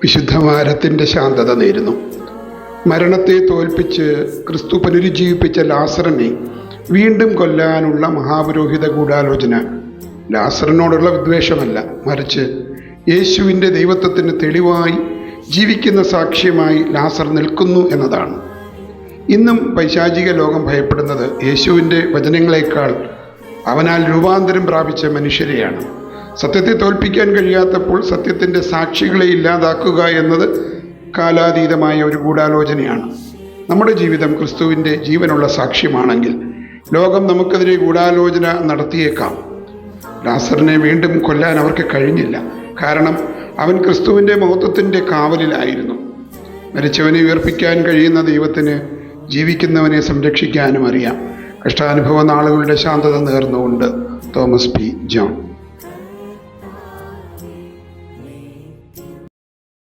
വിശുദ്ധവാരത്തിൻ്റെ ശാന്തത നേരുന്നു. മരണത്തെ തോൽപ്പിച്ച് ക്രിസ്തു പുനരുജ്ജീവിപ്പിച്ച ലാസറിനെ വീണ്ടും കൊല്ലാനുള്ള മഹാപുരോഹിത ഗൂഢാലോചന ലാസറിനോടുള്ള വിദ്വേഷമല്ല, മറിച്ച് യേശുവിൻ്റെ ദൈവത്വത്തിന് തെളിവായി ജീവിക്കുന്ന സാക്ഷ്യമായി ലാസർ നിൽക്കുന്നു എന്നതാണ്. ഇന്നും പൈശാചിക ലോകം ഭയപ്പെടുന്നത് യേശുവിൻ്റെ വചനങ്ങളെക്കാൾ അവനാൽ രൂപാന്തരം പ്രാപിച്ച മനുഷ്യരെയാണ്. സത്യത്തെ തോൽപ്പിക്കാൻ കഴിയാത്തപ്പോൾ സത്യത്തിൻ്റെ സാക്ഷികളെ ഇല്ലാതാക്കുക എന്നത് കാലാതീതമായ ഒരു ഗൂഢാലോചനയാണ്. നമ്മുടെ ജീവിതം ക്രിസ്തുവിൻ്റെ ജീവനുള്ള സാക്ഷ്യമാണെങ്കിൽ ലോകം നമുക്കെതിരെ ഗൂഢാലോചന നടത്തിയേക്കാം. ലാസറിനെ വീണ്ടും കൊല്ലാൻ അവർക്ക് കഴിഞ്ഞില്ല, കാരണം അവൻ ക്രിസ്തുവിൻ്റെ മഹത്വത്തിൻ്റെ കാവലിലായിരുന്നു. മരിച്ചവനെ ഉയർപ്പിക്കാൻ കഴിയുന്ന ദൈവത്തിന് ജീവിക്കുന്നവനെ സംരക്ഷിക്കാനും അറിയാം. കഷ്ടാനുഭവ നാളുകളുടെ ശാന്തത നേർന്നുകൊണ്ട് തോമസ് പി ജോൺ.